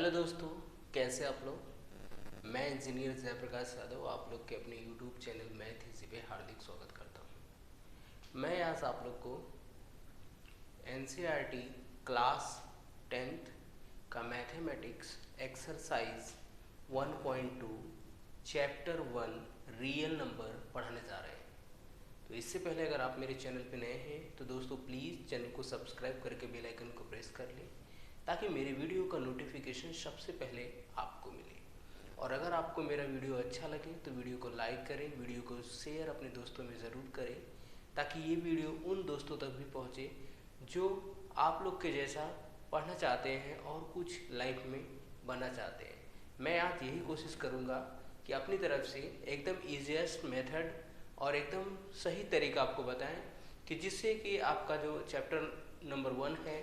Hello दोस्तों, कैसे आप लोग। मैं इंजीनियर जयप्रकाश यादव आप लोग के अपने यूट्यूब चैनल मैथ इजी पे हार्दिक स्वागत करता हूँ। मैं आज आप लोग को एनसीईआरटी क्लास 10th का mathematics exercise 1.2 chapter 1 real number पढ़ाने जा रहे हैं। तो इससे पहले अगर आप मेरे चैनल पे नए हैं तो दोस्तों प्लीज़ चैनल को सब्सक्राइब करके बेल आइकन को प्रेस कर लें ताकि मेरे वीडियो का नोटिफिकेशन सबसे पहले आपको मिले। और अगर आपको मेरा वीडियो अच्छा लगे तो वीडियो को लाइक करें, वीडियो को शेयर अपने दोस्तों में ज़रूर करें ताकि ये वीडियो उन दोस्तों तक भी पहुँचे जो आप लोग के जैसा पढ़ना चाहते हैं और कुछ लाइफ में बनना चाहते हैं। मैं आज यही कोशिश करूँगा कि अपनी तरफ से एकदम ईजीएस्ट मेथड और एकदम सही तरीका आपको बताएं कि जिससे कि आपका जो चैप्टर नंबर 1 है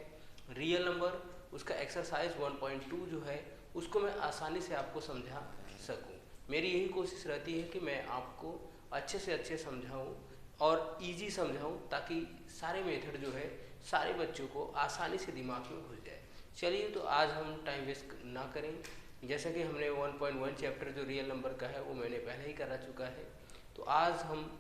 रियल नंबर, उसका एक्सरसाइज 1.2 जो है उसको मैं आसानी से आपको समझा सकूं। मेरी यही कोशिश रहती है कि मैं आपको अच्छे से अच्छे समझाऊं और इजी समझाऊं ताकि सारे मेथड जो है सारे बच्चों को आसानी से दिमाग में घुस जाए। चलिए तो आज हम टाइम वेस्ट ना करें। जैसा कि हमने 1.1 चैप्टर जो रियल नंबर का है वो मैंने पहले ही करा चुका है, तो आज हम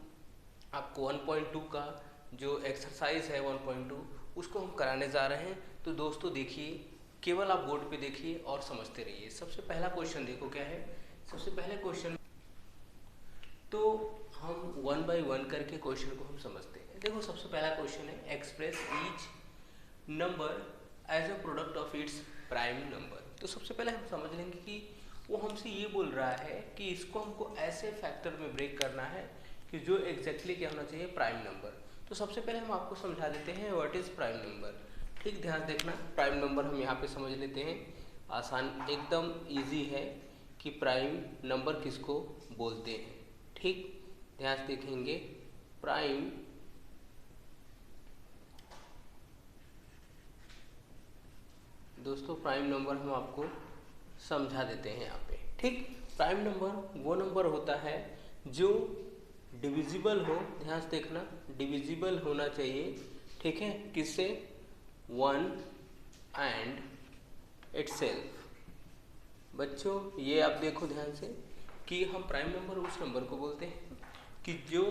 आपको 1.2 का जो एक्सरसाइज है 1.2 उसको हम कराने जा रहे हैं। तो दोस्तों देखिए, केवल आप बोर्ड पे देखिए और समझते रहिए। सबसे पहला क्वेश्चन देखो क्या है। सबसे पहले क्वेश्चन तो हम 1 by 1 करके क्वेश्चन को हम समझते हैं। देखो सबसे पहला क्वेश्चन है express each number as a product of its prime number. तो सबसे पहले हम समझ लेंगे कि वो हमसे ये बोल रहा है कि इसको हमको ऐसे फैक्टर में ब्रेक करना है कि जो एग्जैक्टली क्या होना चाहिए, प्राइम नंबर। तो सबसे पहले हम आपको समझा देते हैं व्हाट इज प्राइम नंबर। ठीक, ध्यान देखना, प्राइम नंबर हम यहाँ पे समझ लेते हैं। आसान एकदम इजी है कि प्राइम नंबर किसको बोलते हैं। ठीक, ध्यान से देखेंगे प्राइम दोस्तों प्राइम नंबर हम आपको समझा देते हैं यहाँ पे। ठीक, प्राइम नंबर वो नंबर होता है जो डिविजिबल हो। ध्यान से देखना, डिविजिबल होना चाहिए। ठीक है, किससे? 1 एंड इटसेल्फ। बच्चों ये आप देखो ध्यान से कि हम प्राइम नंबर उस नंबर को बोलते हैं कि जो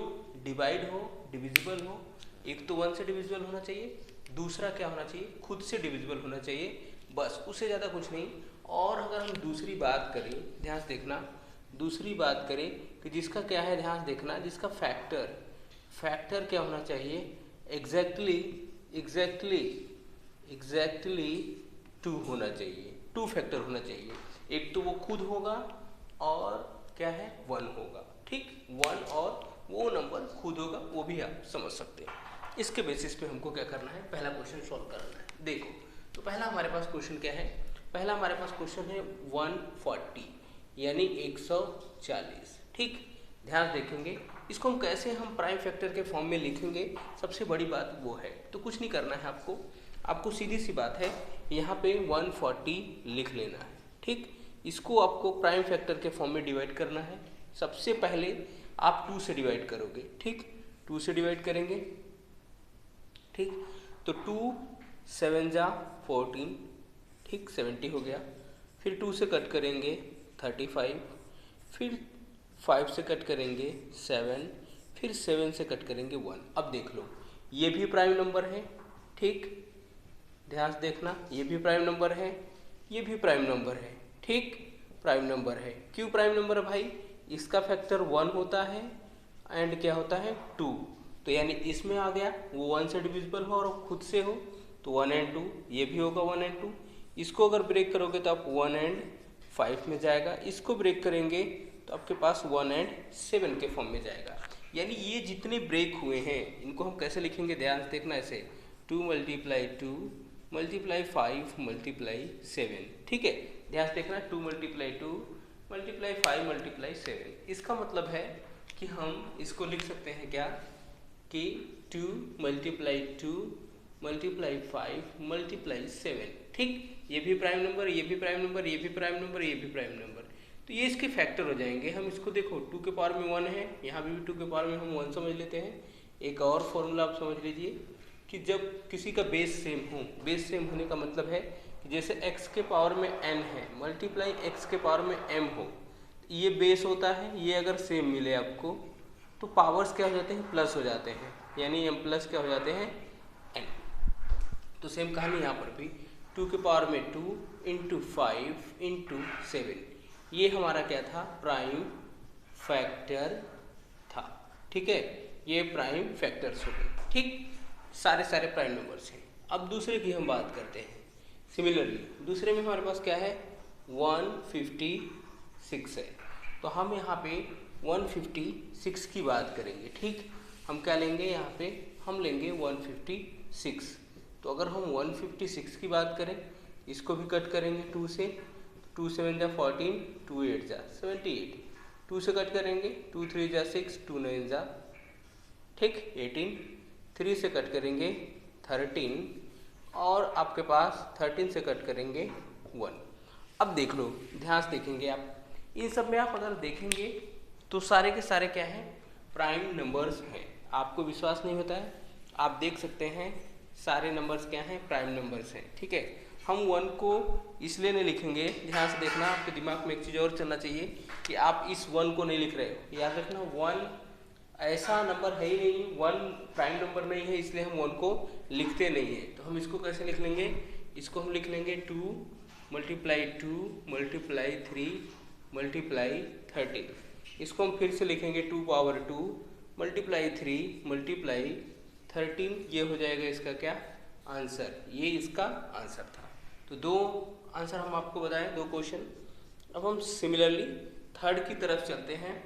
डिवाइड हो, डिविजिबल हो। एक तो 1 से डिविजिबल होना चाहिए, दूसरा क्या होना चाहिए, खुद से डिविजिबल होना चाहिए, बस उससे ज़्यादा कुछ नहीं। और अगर हम दूसरी बात करें, ध्यान से देखना, दूसरी बात करें कि जिसका क्या है, ध्यान से देखना, जिसका फैक्टर क्या होना चाहिए, एग्जैक्टली 2 होना चाहिए, 2 फैक्टर होना चाहिए। एक तो वो खुद होगा और क्या है, 1 होगा। ठीक, 1 और वो नंबर खुद होगा, वो भी आप समझ सकते हैं। इसके बेसिस पे हमको क्या करना है, पहला क्वेश्चन सॉल्व करना है। देखो तो पहला हमारे पास क्वेश्चन क्या है, पहला हमारे पास क्वेश्चन है 140 यानी 140। ठीक, ध्यान देखेंगे इसको हम कैसे हम प्राइम फैक्टर के फॉर्म में लिखेंगे, सबसे बड़ी बात वो है। तो कुछ नहीं करना है आपको सीधी सी बात है, यहाँ पे 140 लिख लेना है। ठीक, इसको आपको प्राइम फैक्टर के फॉर्म में डिवाइड करना है। सबसे पहले आप 2 से डिवाइड करोगे। ठीक, 2 से डिवाइड करेंगे। ठीक, तो 2 7 जा 14। ठीक, 70 हो गया। फिर 2 से कट करेंगे 35, फिर 5 से कट करेंगे 7, फिर 7 से कट करेंगे 1। अब देख लो ये भी प्राइम नंबर है। ठीक, ध्यान से देखना, ये भी प्राइम नंबर है, ये भी प्राइम नंबर है। ठीक, प्राइम नंबर है। क्यों प्राइम नंबर है भाई, इसका फैक्टर 1 होता है एंड क्या होता है 2। तो यानी इसमें आ गया वो 1 से डिविजिबल हो और खुद से हो तो 1 एंड 2, ये भी होगा 1 एंड 2। इसको अगर ब्रेक करोगे तो आप 1 एंड 5 में जाएगा। इसको ब्रेक करेंगे तो आपके पास 1 एंड 7 के फॉर्म में जाएगा। यानी ये जितने ब्रेक हुए हैं इनको हम कैसे लिखेंगे, ध्यान से देखना, ऐसे 2 × 2 × 5 × 7। ठीक है, ध्यान से देखना, 2 × 2 × 5 × 7। इसका मतलब है कि हम इसको लिख सकते हैं क्या कि 2 × 2 × 5 × 7। ठीक, ये भी प्राइम नंबर, ये भी प्राइम नंबर, ये भी प्राइम नंबर, ये भी प्राइम नंबर, तो ये इसके फैक्टर हो जाएंगे। हम इसको देखो 2 के पावर में 1 है, यहाँ भी 2 के पावर में हम 1 समझ लेते हैं। एक और फॉर्मूला आप समझ लीजिए कि जब किसी का बेस सेम हो, बेस सेम होने का मतलब है जैसे x के पावर में n है मल्टीप्लाई x के पावर में m हो, ये बेस होता है, ये अगर सेम मिले आपको तो पावर्स क्या हो जाते हैं, प्लस हो जाते हैं, यानी m प्लस क्या हो जाते हैं, n। तो सेम कहानी यहाँ पर भी 2 के पावर में 2 इंटू 5 इंटू 7, ये हमारा क्या था, प्राइम फैक्टर था। ठीक है, ये प्राइम फैक्टर्स हो गए। ठीक, सारे प्राइम नंबर्स हैं। अब दूसरे की हम बात करते हैं। सिमिलरली दूसरे में हमारे पास क्या है, 156 है, तो हम यहाँ पे 156 की बात करेंगे। ठीक, हम क्या लेंगे यहाँ पे, हम लेंगे 156। तो अगर हम 156 की बात करें, इसको भी कट करेंगे 2 से, 2 7 जा 14, 2 8 जा 78, 2 से कट करेंगे, 2 3 जा 6, 2 9 जा, ठीक 18, 3 से कट करेंगे 13, और आपके पास 13 से कट करेंगे 1। अब देख लो, ध्यान से देखेंगे आप, इन सब में आप अगर देखेंगे तो सारे के सारे क्या हैं, प्राइम नंबर्स हैं। आपको विश्वास नहीं होता है, आप देख सकते हैं सारे नंबर्स क्या हैं, प्राइम नंबर्स हैं। ठीक है, हम 1 को इसलिए नहीं लिखेंगे, ध्यान से देखना, आपके दिमाग में एक चीज़ और चलना चाहिए कि आप इस 1 को नहीं लिख रहे हो। याद रखना 1 ऐसा नंबर है ही नहीं, 1 प्राइम नंबर नहीं है, इसलिए हम 1 को लिखते नहीं है। तो हम इसको कैसे लिख लेंगे, इसको हम लिख लेंगे 2 मल्टीप्लाई 2 मल्टीप्लाई 3 मल्टीप्लाई 13। इसको हम फिर से लिखेंगे 2 पावर 2 मल्टीप्लाई 3 मल्टीप्लाई 13। ये हो जाएगा इसका क्या आंसर, ये इसका आंसर था। तो 2 आंसर हम आपको बताएं, 2 क्वेश्चन। अब हम सिमिलरली थर्ड की तरफ चलते हैं।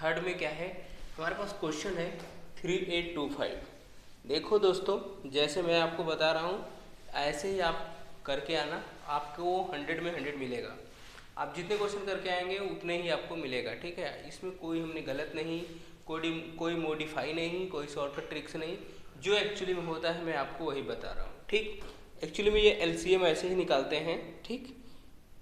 थर्ड में क्या है, हमारे पास क्वेश्चन है 3825। देखो दोस्तों, जैसे मैं आपको बता रहा हूँ ऐसे ही आप करके आना, आपको 100 में 100 मिलेगा। आप जितने क्वेश्चन करके आएंगे उतने ही आपको मिलेगा। ठीक है, इसमें कोई हमने गलत नहीं, कोई मॉडिफाई नहीं, कोई शॉर्टकट ट्रिक्स नहीं, जो एक्चुअली में होता है मैं आपको वही बता रहा हूँ। ठीक, एक्चुअली में ये LCM ऐसे ही निकालते हैं। ठीक,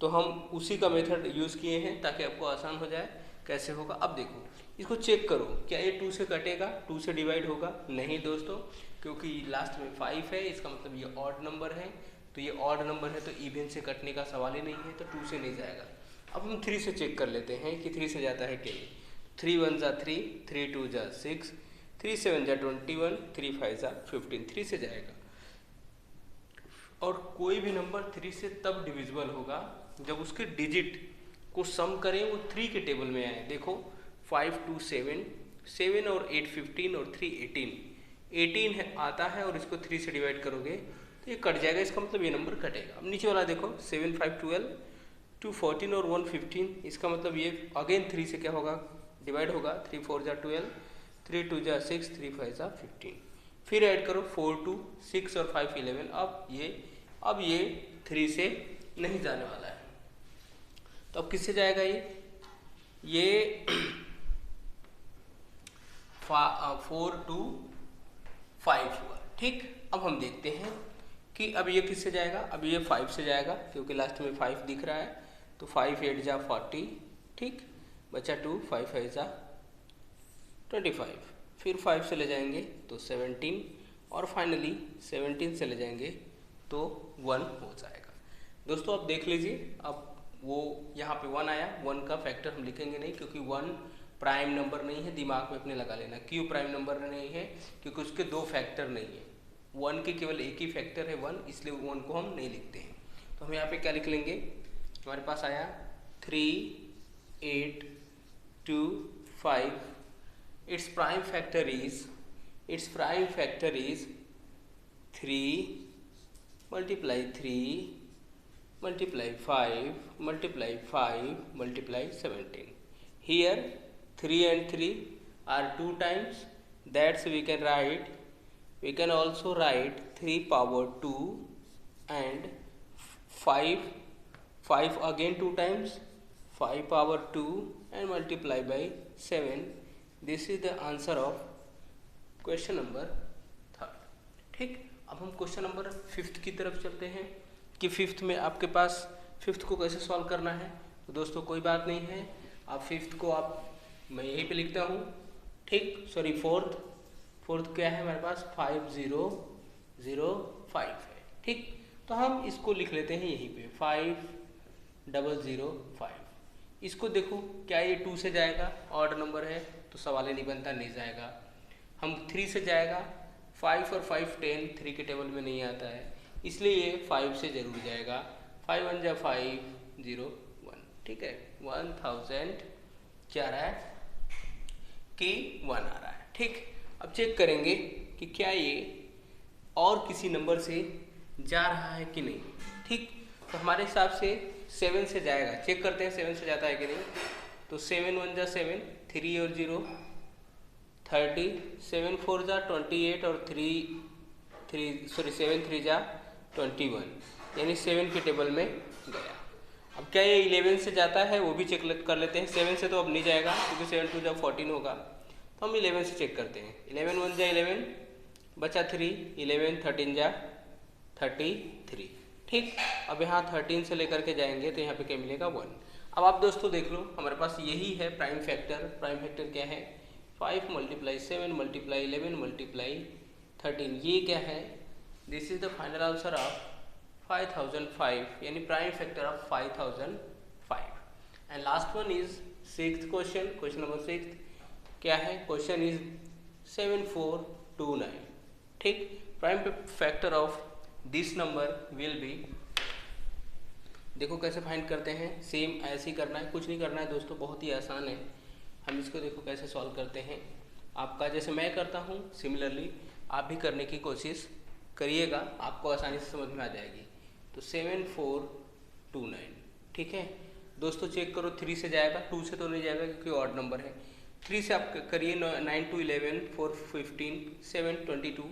तो हम उसी का मेथड यूज़ किए हैं ताकि आपको आसान हो जाए। कैसे होगा, अब देखो, इसको चेक करो, क्या ये 2 से कटेगा, 2 से डिवाइड होगा? नहीं दोस्तों, क्योंकि लास्ट में 5 है, इसका मतलब ये ऑड नंबर है, तो ये ऑड नंबर है तो इवन से कटने का सवाल ही नहीं है, तो 2 से नहीं जाएगा। अब हम 3 से चेक कर लेते हैं कि 3 से जाता है क्या। 3 1 जा 3, 3 2 जा 6, 3 7 जा 21, 3 5 जा 15, 3 से जाएगा। और कोई भी नंबर 3 से तब डिविजिबल होगा जब उसके डिजिट को सम करें वो 3 के टेबल में आए। देखो 5 2 7, 7 और 8 15 और 3 18, 18 है आता है और इसको 3 से डिवाइड करोगे तो ये कट जाएगा, इसका मतलब ये नंबर कटेगा। अब नीचे वाला देखो 7 5 12, 2 14 और 1 15, इसका मतलब ये अगेन 3 से क्या होगा, डिवाइड होगा। 3 4 जा 12, 3 2 जा 6, 3 5 जा 15, फिर ऐड करो 4 2 6 और 5 11। अब ये 3 से नहीं जाने वाला है, तो अब किससे जाएगा ये 4 2 5 हुआ। ठीक, अब हम देखते हैं कि अब ये किससे जाएगा। अब ये 5 से जाएगा क्योंकि लास्ट में 5 दिख रहा है, तो 5 8 जा 40, ठीक, बचा 2, 5 5 जा 25, फिर 5 से ले जाएंगे तो 17, और फाइनली 17 से ले जाएंगे तो 1 हो जाएगा। दोस्तों आप देख लीजिए, अब वो यहाँ पे 1 आया, 1 का फैक्टर हम लिखेंगे नहीं क्योंकि 1 प्राइम नंबर नहीं है। दिमाग में अपने लगा लेना, क्यों प्राइम नंबर नहीं है, क्योंकि उसके 2 फैक्टर नहीं है। 1 के केवल एक ही फैक्टर है 1, इसलिए 1 को हम नहीं लिखते हैं। तो हम यहाँ पे क्या लिख लेंगे, हमारे पास आया 3 8 2 5। Its prime factor is 3 multiply 3 multiply 5 multiply 5 multiply 17. Here 3 and 3 are 2 times, that's we can also write 3 power 2 and 5 again 2 times, 5 power 2 and multiply by 7. This is the answer of question number 3rd. ठीक, अब हम question number 5th की तरफ चलते हैं कि 5th में आपके पास 5th को कैसे सॉल्व करना है। तो दोस्तों कोई बात नहीं है, आप 5th को मैं यहीं पे लिखता हूँ। ठीक, सॉरी 4th क्या है हमारे पास 5 0 0 5 है। ठीक, तो हम इसको लिख लेते हैं यहीं पे 5005। इसको देखो क्या ये 2 से जाएगा, ऑड नंबर है तो सवाल ही नहीं बनता, नहीं जाएगा। हम 3 से जाएगा, 5 और 5 10, 3 के टेबल में नहीं आता है, इसलिए ये 5 से जरूर जाएगा। 5 1 जा 5 0 1, ठीक है। 1000 क्या आ रहा है कि 1 आ रहा है, ठीक। अब चेक करेंगे कि क्या ये और किसी नंबर से जा रहा है कि नहीं, ठीक। तो हमारे हिसाब से 7 से जाएगा, चेक करते हैं 7 से जाता है कि नहीं। तो 7 1 जा 7, 3 और 0 30, 7 4 जा 28 और 7 3 जा 21, यानी 7 के टेबल में गया। अब क्या ये 11 से जाता है वो भी चेक कर लेते हैं। 7 से तो अब नहीं जाएगा क्योंकि 7 2 जा 14 होगा, तो हम 11 से चेक करते हैं। 11 1 जा 11, बचा 3, 11 13 जा 33, ठीक। अब यहाँ 13 से लेकर के जाएंगे तो यहाँ पे क्या मिलेगा 1। अब आप दोस्तों देख लो हमारे पास यही है प्राइम फैक्टर। प्राइम फैक्टर क्या है, 5 × 7 × 11 × 13, ये क्या है, this is the final answer of 5005, यानी prime factor of 5005। And last one is 6th question, question number 6 क्या है, क्वेश्चन इज 7429, ठीक। Prime factor of this number will B, देखो कैसे फाइंड करते हैं, सेम ऐसे ही करना है, कुछ नहीं करना है दोस्तों, बहुत ही आसान है। हम इसको देखो कैसे सॉल्व करते हैं, आपका जैसे मैं करता हूँ सिमिलरली आप भी करने की कोशिश करिएगा, आपको आसानी से समझ में आ जाएगी। तो 7429, ठीक है दोस्तों। चेक करो 3 से जाएगा, 2 से तो नहीं जाएगा क्योंकि ऑड नंबर है। 3 से आप करिए, 9 2 11, 4 15, 7 22,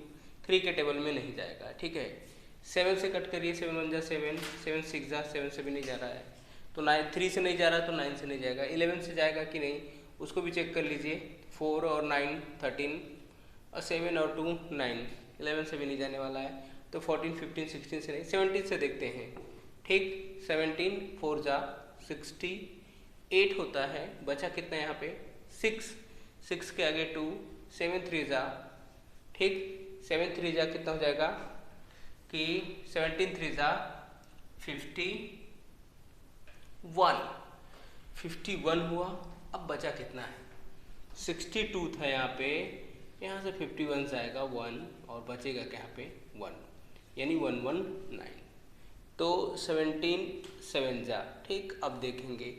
3 के टेबल में नहीं जाएगा, ठीक है। 7 से कट करिए, 7 1 जा 7, 7 6 जा 7 से भी नहीं जा रहा है, तो 9 3 से नहीं जा रहा है तो 9 से नहीं जाएगा। 11 से जाएगा कि नहीं उसको भी चेक कर लीजिए, 4 और 9 13, और 7 और 2 9, 11 से भी नहीं जाने वाला है, तो 14 15 16 से नहीं, 17 से देखते हैं, ठीक। 17 4 जा 68 होता है, बचा कितना यहाँ पे 6, 6 के आगे 2, 7 3 जा, ठीक। 7 3 जा कितना हो जाएगा कि 17 3 जा 51 हुआ। अब बचा कितना है, 62 था यहाँ पे, यहाँ से 51 जाएगा 1 और बचेगा क्या यहाँ पे 1, यानी 119। तो 17 7 जा, ठीक। अब देखेंगे,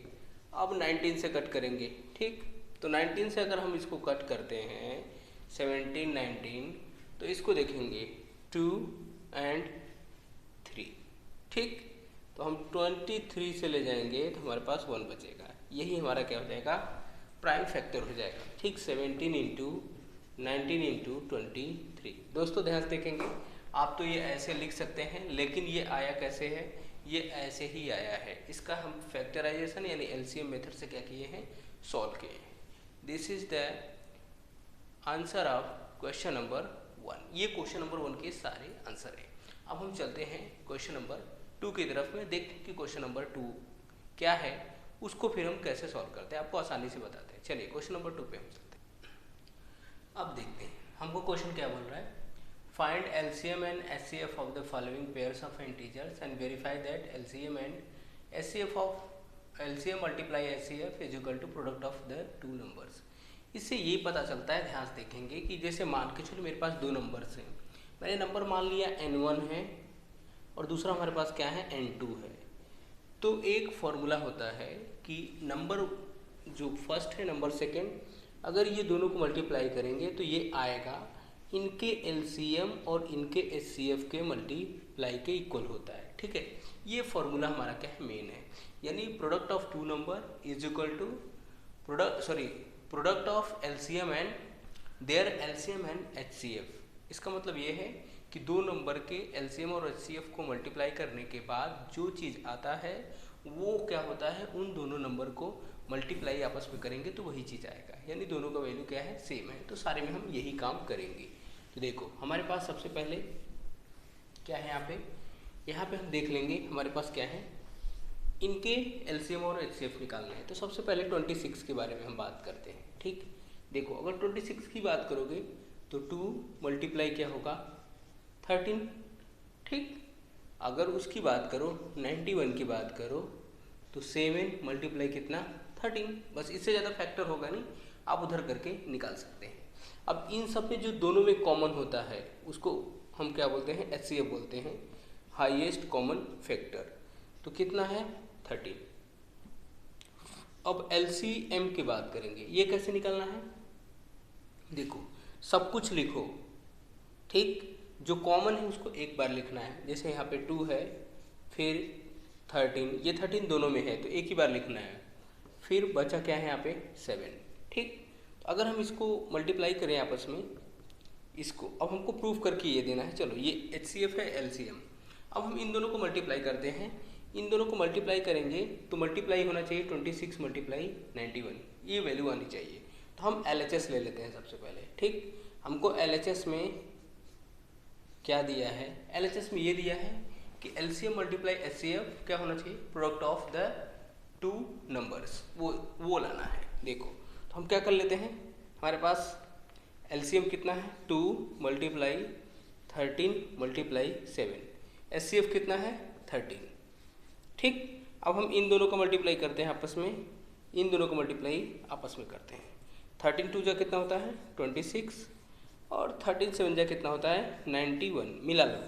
अब 19 से कट करेंगे, ठीक। तो 19 से अगर हम इसको कट करते हैं 17 19, तो इसको देखेंगे 2 और 3, ठीक। तो हम 23 से ले जाएंगे तो हमारे पास 1 बचेगा, यही हमारा क्या हो जाएगा प्राइम फैक्टर हो जाएगा, ठीक। 17 × 19 × 23। दोस्तों ध्यान से देखेंगे, आप तो ये ऐसे लिख सकते हैं, लेकिन ये आया कैसे है, ये ऐसे ही आया है। इसका हम फैक्टराइजेशन यानी एलसीएम मेथड से क्या किए हैं, सॉल्व किए हैं। This is the answer of question number 1। ये क्वेश्चन नंबर 1 के सारे आंसर है। अब हम चलते हैं क्वेश्चन नंबर 2 की तरफ में, देखते हैं कि क्वेश्चन नंबर 2 क्या है, उसको फिर हम कैसे सॉल्व करते हैं, आपको आसानी से बताते हैं। चलिए क्वेश्चन नंबर 2 पे हम चलते हैं। अब देखते हैं हमको क्वेश्चन क्या बोल रहा है, find LCM and HCF of the following pairs of integers and verify that LCM and HCF of LCM multiply HCF is equal to product of the 2 numbers. इससे ये पता चलता है, ध्यान से देखेंगे कि जैसे मान के चलो मेरे पास 2 नंबर्स हैं, मैंने नंबर मान लिया n1 है और दूसरा हमारे पास क्या है n2 है। तो एक फॉर्मूला होता है कि नंबर जो फर्स्ट है नंबर सेकंड, अगर ये दोनों को मल्टीप्लाई करेंगे तो ये आएगा इनके एलसीएम और इनके एचसीएफ के मल्टीप्लाई के इक्वल होता है, ठीक है। ये फॉर्मूला हमारा क्या है, मेन है, यानी product of 2 number is equal to product of LCM and their LCM and HCF. इसका मतलब ये है कि 2 नंबर के एलसीएम और एचसीएफ को मल्टीप्लाई करने के बाद जो चीज़ आता है वो क्या होता है, उन दोनों नंबर को मल्टीप्लाई आपस में करेंगे तो वही चीज़ आएगा, यानी दोनों का वैल्यू क्या है, सेम है। तो सारे में हम यही काम करेंगे। तो देखो हमारे पास सबसे पहले क्या है, यहाँ पे हम देख लेंगे हमारे पास क्या है, इनके एलसीएम और एचसीएफ निकालना है। तो सबसे पहले 26 के बारे में हम बात करते हैं, ठीक। देखो अगर 26 की बात करोगे तो 2 मल्टीप्लाई क्या होगा 13, ठीक। अगर उसकी बात करो 91 की बात करो तो 7 मल्टीप्लाई कितना 13, बस इससे ज़्यादा फैक्टर होगा नहीं, आप उधर करके निकाल सकते हैं। अब इन सब में जो दोनों में कॉमन होता है उसको हम क्या बोलते हैं, HCF बोलते हैं, हाईएस्ट कॉमन फैक्टर। तो कितना है 13। अब LCM की बात करेंगे, ये कैसे निकालना है, देखो सब कुछ लिखो, ठीक, जो कॉमन है उसको एक बार लिखना है। जैसे यहाँ पे 2 है, फिर 13, ये 13 दोनों में है तो एक ही बार लिखना है, फिर बचा क्या है यहाँ पे 7, ठीक। तो अगर हम इसको मल्टीप्लाई करें आपस में, इसको अब हमको प्रूफ करके ये देना है, चलो ये HCF है LCM। अब हम इन दोनों को मल्टीप्लाई करते हैं, इन दोनों को मल्टीप्लाई करेंगे तो मल्टीप्लाई होना चाहिए 26 मल्टीप्लाई 91, ये वैल्यू आनी चाहिए। तो हम LHS ले लेते हैं सबसे पहले, ठीक। हमको LHS में क्या दिया है, LHS में ये दिया है कि LCM मल्टीप्लाई HCF क्या होना चाहिए, product of the two numbers, वो लाना है। देखो तो हम क्या कर लेते हैं, हमारे पास LCM कितना है 2 मल्टीप्लाई 13 मल्टीप्लाई 7, HCF कितना है 13, ठीक। अब हम इन दोनों को मल्टीप्लाई करते हैं आपस में, इन दोनों को मल्टीप्लाई आपस में करते हैं। 13 2 जा कितना होता है 26 और 13 7 जा कितना होता है 91, मिला लो।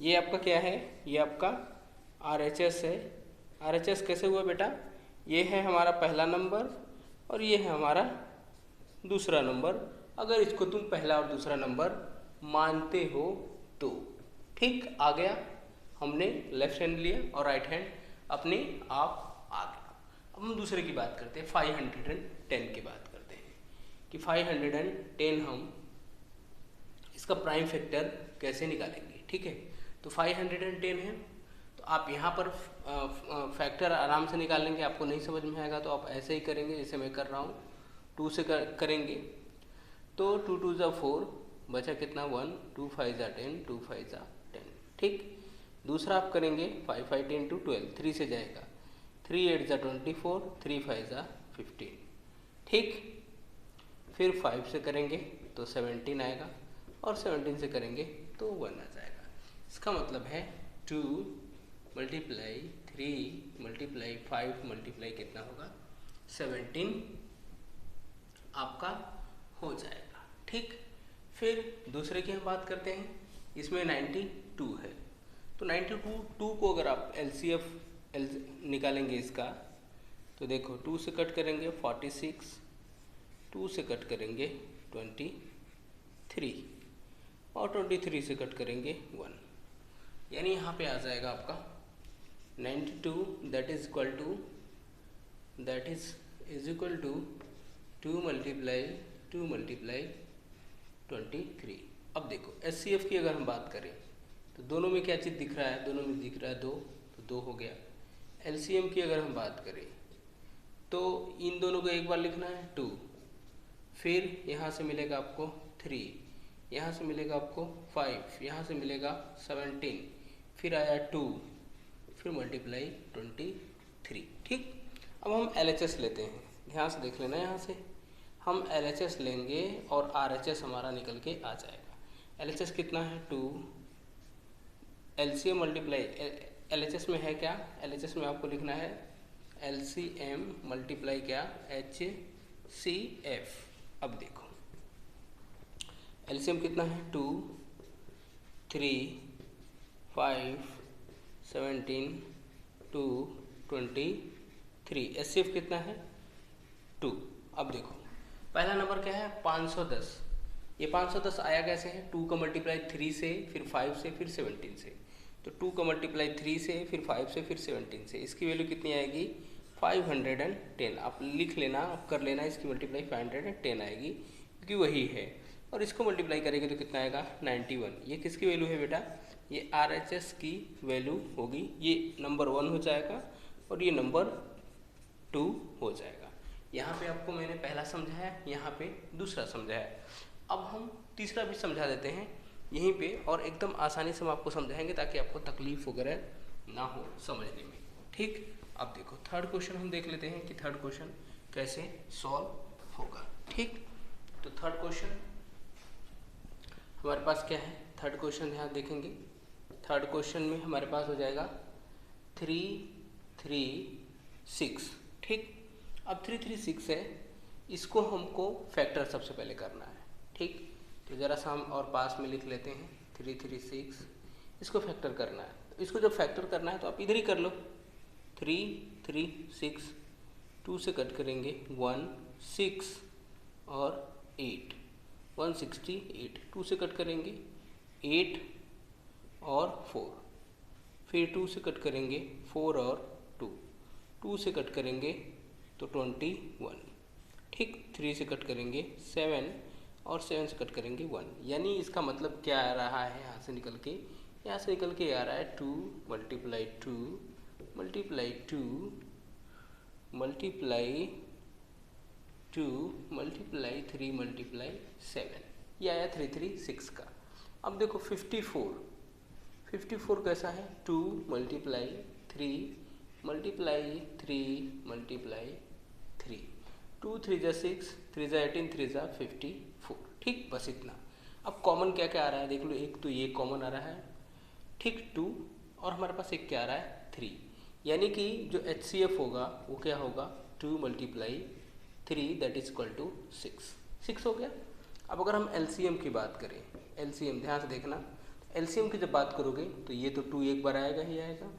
ये आपका क्या है, ये आपका RHS है। RHS कैसे हुआ बेटा, ये है हमारा पहला नंबर और ये है हमारा दूसरा नंबर, अगर इसको तुम पहला और दूसरा नंबर मानते हो तो, ठीक। आ गया, हमने लेफ्ट हैंड लिया और राइट हैंड अपने आप आ गया। अब हम दूसरे की बात करते हैं, 510 की बात करते हैं कि 510 हम इसका प्राइम फैक्टर कैसे निकालेंगे, ठीक है। तो 510 है तो आप यहाँ पर फैक्टर आराम से निकाल लेंगे, आपको नहीं समझ में आएगा तो आप ऐसे ही करेंगे जैसे मैं कर रहा हूँ, 2 से करेंगे तो 2 2 जा 4, बचा कितना 1, 2 5 जा 10, 2 5 जा 10, ठीक। दूसरा आप करेंगे 5 5 10 to 12, 3 से जाएगा, 3 8 जा 24, 3 5 जा 15, ठीक। फिर 5 से करेंगे तो 17 आएगा और 17 से करेंगे तो 1 आ जाएगा। इसका मतलब है 2 मल्टीप्लाई 3 मल्टीप्लाई 5 मल्टीप्लाई कितना होगा 17 आपका हो जाएगा, ठीक। फिर दूसरे की हम बात करते हैं, इसमें 92 है तो 92 को अगर आप LCF निकालेंगे इसका तो देखो 2 से कट करेंगे 46, 2 से कट करेंगे 23 और 23 से कट करेंगे 1, यानी यहाँ पे आ जाएगा आपका 92 that is equal to 2 multiply 23। अब देखो HCF की अगर हम बात करें तो दोनों में क्या चीज़ दिख रहा है, दोनों में दिख रहा है 2, तो 2 हो गया। LCM की अगर हम बात करें तो इन दोनों को एक बार लिखना है 2, फिर यहाँ से मिलेगा आपको 3, यहाँ से मिलेगा आपको 5, यहाँ से मिलेगा 17, फिर आया 2, फिर मल्टीप्लाई 23, ठीक। अब हम LHS लेते हैं, ध्यान से देख लेना, यहाँ से हम LHS लेंगे और RHS हमारा निकल के आ जाएगा। LHS कितना है 2, LCM मल्टीप्लाई LHS में है क्या, LHS में आपको लिखना है LCM मल्टीप्लाई क्या HCF। अब देखो LCM कितना है 2 3 5 17 2 23, HCF कितना है 2। अब देखो पहला नंबर क्या है 510, ये 510 आया कैसे है, 2 का मल्टीप्लाई 3 से, फिर 5 से, फिर 17 से, तो 2 का मल्टीप्लाई 3 से, फिर 5 से, फिर 17 से, इसकी वैल्यू कितनी आएगी 510। आप लिख लेना, आप कर लेना, इसकी मल्टीप्लाई 510 आएगी क्योंकि वही है, और इसको मल्टीप्लाई करेंगे तो कितना आएगा 91। ये किसकी वैल्यू है बेटा, ये RHS की वैल्यू होगी, ये नंबर 1 हो जाएगा और ये नंबर 2 हो जाएगा। यहाँ पे आपको मैंने पहला समझाया, यहाँ पे दूसरा समझाया, अब हम तीसरा भी समझा देते हैं यहीं पे, और एकदम आसानी से हम आपको समझाएंगे ताकि आपको तकलीफ वगैरह ना हो समझने में, ठीक। अब देखो थर्ड क्वेश्चन हम देख लेते हैं कि थर्ड क्वेश्चन कैसे सॉल्व होगा, ठीक। तो थर्ड क्वेश्चन हमारे पास क्या है, थर्ड क्वेश्चन यहाँ देखेंगे थर्ड क्वेश्चन में हमारे पास हो जाएगा 3 3 6। ठीक, अब 3 3 6 है, इसको हमको फैक्टर सबसे पहले करना है। ठीक, तो ज़रा सा हम और पास में लिख लेते हैं 3 3 6, इसको फैक्टर करना है। तो इसको जब फैक्टर करना है तो आप इधर ही कर लो। 3 3 6, 2 से कट करेंगे 1 6 और 8, 168। 2 से कट करेंगे 8 और 4, फिर 2 से कट करेंगे 4 और 2, 2 से कट करेंगे तो 21। ठीक, 3 से कट करेंगे 7 और 7 से कट करेंगे 1। यानी इसका मतलब क्या आ रहा है, यहाँ से निकल के आ रहा है 2 multiply 2 multiply 2 multiply 2 multiply 3 multiply 7, ये आया 3 3 6 का। अब देखो 54 कैसा है, 2 मल्टीप्लाई 3 मल्टीप्लाई 3 मल्टीप्लाई 3, 2 3 जा 6, 3 जा 18, 3 जा 54। ठीक, बस इतना। अब कॉमन क्या क्या आ रहा है देख लो, एक तो ये कॉमन आ रहा है, ठीक 2, और हमारे पास एक क्या आ रहा है 3, यानी कि जो HCF होगा वो क्या होगा 2 multiply 3 that is equal to 6 हो गया। अब अगर हम LCM की बात करें, LCM ध्यान से देखना, LCM की जब बात करोगे तो ये तो 2 एक बार आएगा ही आएगा,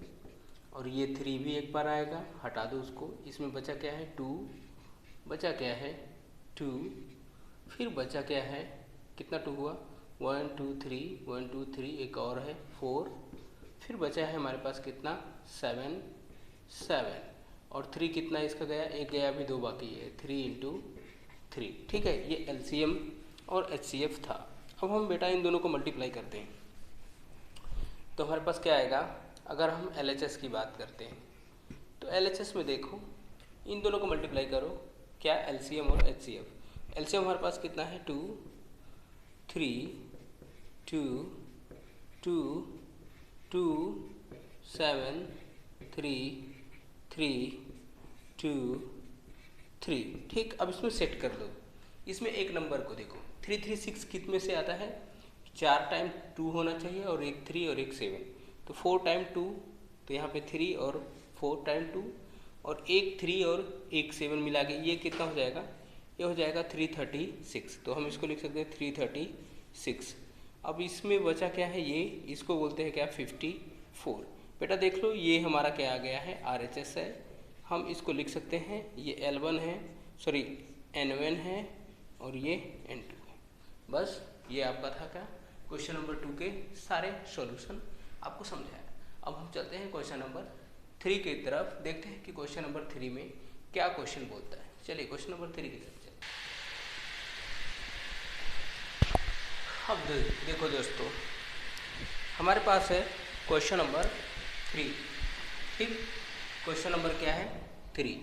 और ये 3 भी एक बार आएगा, हटा दो उसको। इसमें बचा क्या है 2, बचा क्या है 2, फिर बचा क्या है, कितना 2 हुआ 1 2 3, 1 2 3, एक और है 4, फिर बचा है हमारे पास कितना 7, और 3 कितना इसका गया, एक गया, अभी 2 बाकी है, 3 इंटू 3। ठीक है, ये LCM और HCF था। अब हम बेटा इन दोनों को मल्टीप्लाई करते हैं तो हमारे पास क्या आएगा। अगर हम LHS की बात करते हैं तो LHS में देखो, इन दोनों को मल्टीप्लाई करो, क्या LCM और HCF। LCM हमारे पास कितना है 2 3 2 2 2 7 3 3 2 3। ठीक, अब इसमें सेट कर दो। इसमें एक नंबर को देखो 3 3 6 कितने से आता है, 4 टाइम 2 होना चाहिए, और एक 3 और एक 7, तो 4 टाइम 2, तो यहाँ पे 3 और 4 टाइम 2, और एक 3 और एक 7 मिला के ये कितना हो जाएगा, ये हो जाएगा 336। तो हम इसको लिख सकते हैं 336। अब इसमें बचा क्या है, ये इसको बोलते हैं क्या 54। बेटा देख लो, ये हमारा क्या आ गया है RHS है, हम इसको लिख सकते हैं, ये L1 है, सॉरी N1 है, और ये N2 है। बस ये आपका था क्या क्वेश्चन नंबर 2 के सारे सॉल्यूशन आपको समझाया। अब हम चलते हैं क्वेश्चन नंबर 3 की तरफ, देखते हैं कि क्वेश्चन नंबर 3 में क्या क्वेश्चन बोलता है। चलिए क्वेश्चन नंबर 3 की तरफ चलते हैं। अब देखो दोस्तों, हमारे पास है क्वेश्चन नंबर 3। ठीक, क्वेश्चन नंबर क्या है 3।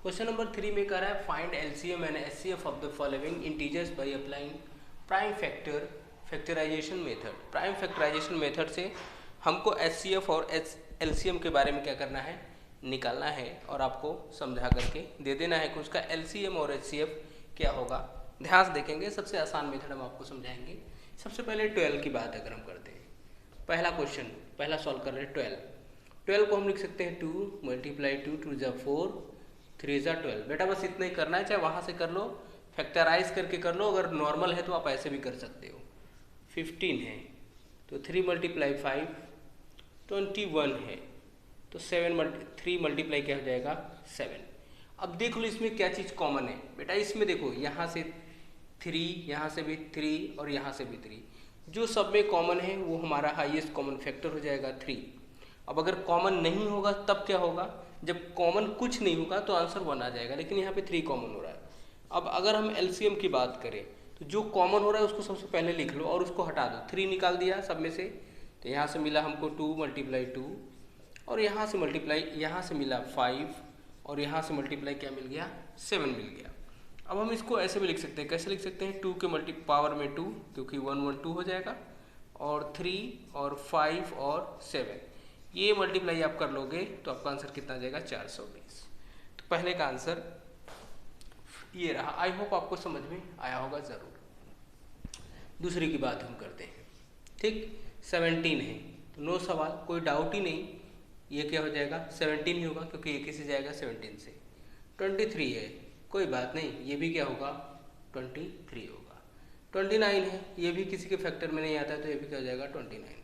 क्वेश्चन नंबर 3 में कह रहा है find LCM and HCF of the following integers by applying prime factorisation method. Prime factorisation method से हमको HCF और LCM के बारे में क्या करना है, निकालना है, और आपको समझा करके दे देना है कि उसका LCM और HCF क्या होगा। ध्यान से देखेंगे, सबसे आसान मेथड हम आपको समझाएंगे। सबसे पहले 12 की बात अगर हम करते हैं, पहला क्वेश्चन पहला सॉल्व कर रहे हैं 12 को हम लिख सकते हैं 2 मल्टीप्लाई 2 2 जा 4 3 जा 12। बेटा बस इतना ही करना है, चाहे वहाँ से कर लो, फैक्टराइज करके कर लो, अगर नॉर्मल है तो आप ऐसे भी कर सकते हो। 15 है तो 3 मल्टीप्लाई 5 21 है, तो 3 मल्टीप्लाई क्या हो जाएगा 7। अब देख लो इसमें क्या चीज़ कॉमन है। बेटा इसमें देखो, यहाँ से 3, यहाँ से भी 3, और यहाँ से भी 3, जो सब में कॉमन है वो हमारा हाईएस्ट कॉमन फैक्टर हो जाएगा 3। अब अगर कॉमन नहीं होगा तब क्या होगा, जब कॉमन कुछ नहीं होगा तो आंसर 1 आ जाएगा, लेकिन यहाँ पे 3 कॉमन हो रहा है। अब अगर हम LCM की बात करें तो जो कॉमन हो रहा है उसको सबसे पहले लिख लो और उसको हटा दो। 3 निकाल दिया सब में से, तो यहाँ से मिला हमको 2 मल्टीप्लाई 2, और यहाँ से मल्टीप्लाई, यहाँ से मिला 5, और यहाँ से मल्टीप्लाई क्या मिल गया 7 मिल गया। अब हम इसको ऐसे भी लिख सकते हैं, कैसे लिख सकते हैं, 2 के पावर में 2, क्योंकि 1 1 2 हो जाएगा, और 3 और 5 और 7, ये मल्टीप्लाई आप कर लोगे तो आपका आंसर कितना आ जाएगा 420। तो पहले का आंसर ये रहा। आई होप आपको समझ में आया होगा ज़रूर। दूसरी की बात हम करते हैं। ठीक, 17 है तो नो सवाल, कोई डाउट ही नहीं, ये क्या हो जाएगा 17 ही होगा, क्योंकि एक ही से जाएगा 17 से। 23 है, कोई बात नहीं, ये भी क्या होगा 23 होगा। 29 है, ये भी किसी के फैक्टर में नहीं आता है, तो ये भी क्या हो जाएगा 29।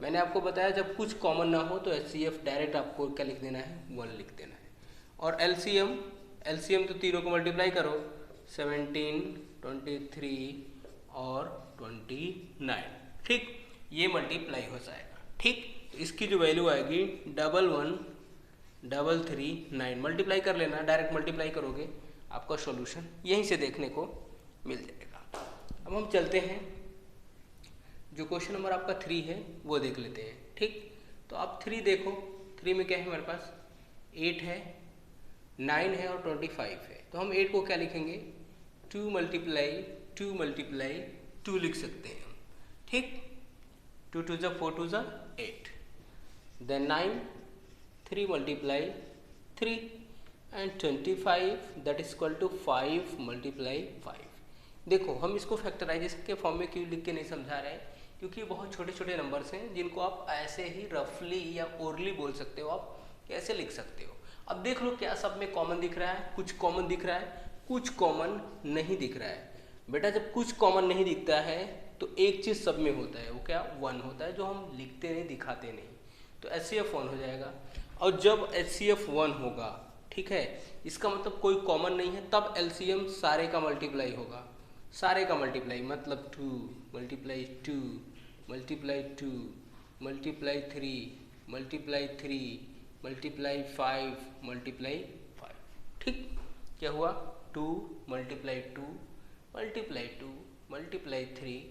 मैंने आपको बताया जब कुछ कॉमन ना हो तो HCF डायरेक्ट आपको क्या लिख देना है 1 लिख देना है। और LCM तो तीनों को मल्टीप्लाई करो, 17, 23 और 29, ठीक, ये मल्टीप्लाई हो जाएगा, ठीक। तो इसकी जो वैल्यू आएगी 11,339, मल्टीप्लाई कर लेना, डायरेक्ट मल्टीप्लाई करोगे आपका सॉल्यूशन यहीं से देखने को मिल जाएगा। अब हम चलते हैं, जो क्वेश्चन नंबर आपका 3 है वो देख लेते हैं, ठीक। तो आप 3 देखो, 3 में क्या है हमारे पास 8 है, 9 है और 25 है। तो हम 8 को क्या लिखेंगे 2 मल्टीप्लाई 2 लिख सकते हैं हम, ठीक। 2 2 जा 4 2 जा 8, then 9 3 multiply 3 and 25 that is equal to 5 multiply 5। देखो हम इसको फैक्टराइजेशन के फॉर्म में क्यों लिख के नहीं समझा रहे हैं, क्योंकि बहुत छोटे छोटे नंबर्स हैं जिनको आप ऐसे ही रफली या ओरली बोल सकते हो, आप कैसे लिख सकते हो। अब देख लो क्या सब में कॉमन दिख रहा है, कुछ कॉमन दिख रहा है, कुछ कॉमन नहीं दिख रहा है। बेटा जब कुछ कॉमन नहीं दिखता है तो एक चीज़ सब में होता है, वो क्या 1 होता है, जो हम लिखते नहीं दिखाते नहीं, तो HCF 1 हो जाएगा। और जब HCF 1 होगा, ठीक है, इसका मतलब कोई कॉमन नहीं है, तब LCM सारे का मल्टीप्लाई होगा, सारे का मल्टीप्लाई, मतलब 2 multiply 2 multiply 2 multiply 3 multiply 3 multiply 5 multiply 5, ठीक। क्या हुआ 2 multiply 2 multiply 2 multiply 3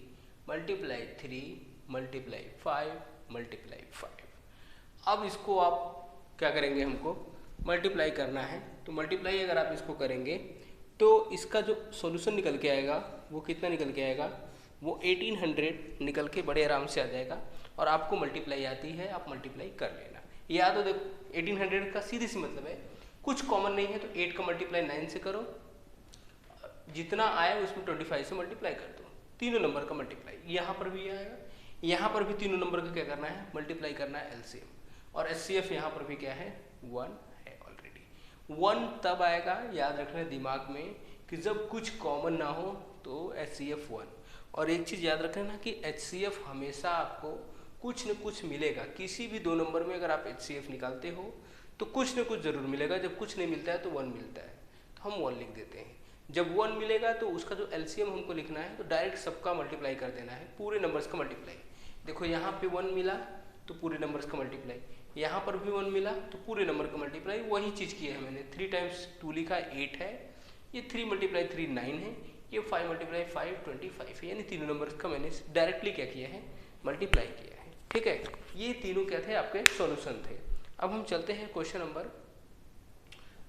multiply 3 multiply 5 multiply 5। अब इसको आप क्या करेंगे, हमको मल्टीप्लाई करना है, तो मल्टीप्लाई अगर आप इसको करेंगे तो इसका जो सॉल्यूशन निकल के आएगा वो कितना निकल के आएगा, वो 1800 निकल के बड़े आराम से आ जाएगा। और आपको मल्टीप्लाई आती है, आप मल्टीप्लाई कर लेना। याद हो देखो 1800 का सीधी सी मतलब है कुछ कॉमन नहीं है, तो 8 का मल्टीप्लाई 9 से करो, जितना आए उसमें 25 से मल्टीप्लाई कर दो, तीनों नंबर का मल्टीप्लाई। यहाँ पर भी आएगा, यहाँ पर भी तीनों नंबर का क्या करना है मल्टीप्लाई करना है LCM। और HCF यहाँ पर भी क्या है 1 है ऑलरेडी। 1 तब आएगा, याद रखना दिमाग में, कि जब कुछ कॉमन ना हो तो HCF 1। और एक चीज़ याद रखना ना कि HCF हमेशा आपको कुछ न कुछ मिलेगा, किसी भी 2 नंबर में अगर आप HCF निकालते हो तो कुछ न कुछ जरूर मिलेगा। जब कुछ नहीं मिलता है तो 1 मिलता है, तो हम 1 लिख देते हैं। जब 1 मिलेगा तो उसका जो LCM हमको लिखना है, तो डायरेक्ट सबका मल्टीप्लाई कर देना है, पूरे नंबर्स का मल्टीप्लाई। देखो यहाँ पे 1 मिला तो पूरे नंबर्स का मल्टीप्लाई, यहाँ पर भी 1 मिला तो पूरे नंबर का मल्टीप्लाई। वही चीज़ की है मैंने, 3 टाइम्स 2 लिखा 8 है, ये 3 मल्टीप्लाई 3 9 है, ये 5 मल्टीप्लाई 5 25 है। यानी तीनों नंबर्स का मैंने डायरेक्टली क्या किया है मल्टीप्लाई किया है, ठीक है। ये तीनों क्या थे आपके सॉल्यूशन थे। अब हम चलते हैं क्वेश्चन नंबर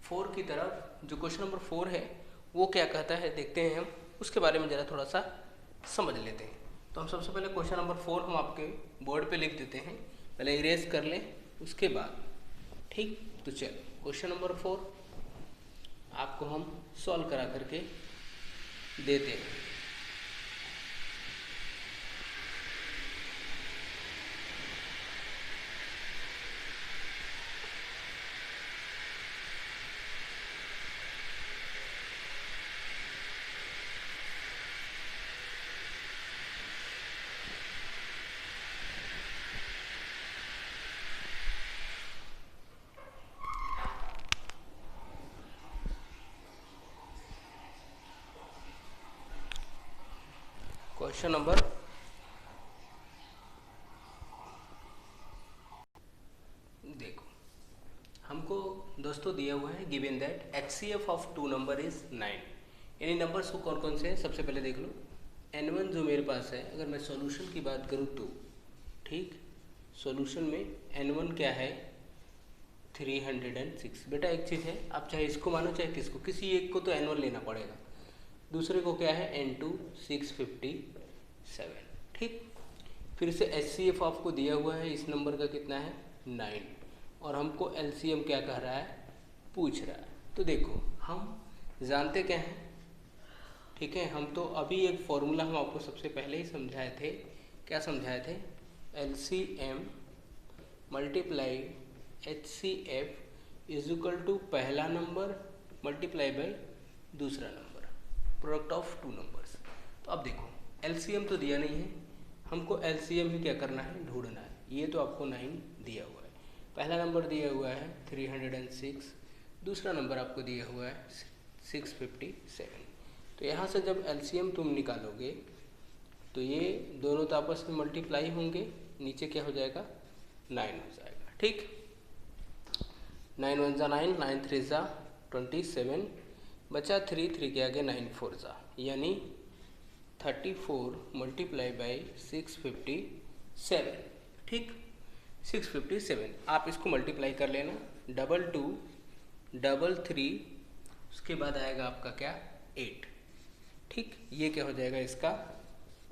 4 की तरफ। जो क्वेश्चन नंबर 4 है वो क्या कहता है देखते हैं हम, उसके बारे में ज़रा थोड़ा सा समझ लेते हैं। तो हम सबसे पहले क्वेश्चन नंबर 4 हम आपके बोर्ड पे लिख देते हैं, पहले इरेज कर लें उसके बाद, ठीक। तो चलो क्वेश्चन नंबर 4 आपको हम सॉल्व करा करके देते हैं। क्वेश्चन नंबर देखो, हमको दोस्तों दिया हुआ है given that HCF of 2 number is 9। यानी नंबर्स को कौन कौन से हैं सबसे पहले देख लो। N1 जो मेरे पास है, अगर मैं सॉल्यूशन की बात करूँ तो, ठीक, सॉल्यूशन में N1 क्या है 306। बेटा एक चीज़ है, आप चाहे इसको मानो चाहे किसको, किसी एक को तो N1 लेना पड़ेगा, दूसरे को क्या है N2 657, ठीक। फिर से HCF आपको दिया हुआ है, इस नंबर का कितना है 9, और हमको LCM क्या कह रहा है पूछ रहा है। तो देखो हम जानते क्या हैं, ठीक है, हम तो अभी एक फॉर्मूला हम आपको सबसे पहले ही समझाए थे। क्या समझाए थे, LCM multiply HCF is equal to पहला नंबर मल्टीप्लाई बाय दूसरा number, product of two numbers. तो अब देखो LCM तो दिया नहीं है, हमको LCM ही क्या करना है, ढूंढना है। ये तो आपको 9 दिया हुआ है, पहला नंबर दिया हुआ है 306, दूसरा नंबर आपको दिया हुआ है 657। तो यहाँ से जब LCM तुम निकालोगे तो ये दोनों तो आपस में मल्टीप्लाई होंगे, नीचे क्या हो जाएगा 9 हो जाएगा। ठीक, 9 1 जा 9, 9 3 जा 27, बचा 3, 3 के आगे 9 4 जा, यानी 34 मल्टीप्लाई बाई 657। ठीक, 657 आप इसको मल्टीप्लाई कर लेना, 22 33, उसके बाद आएगा आपका क्या 8। ठीक, ये क्या हो जाएगा, इसका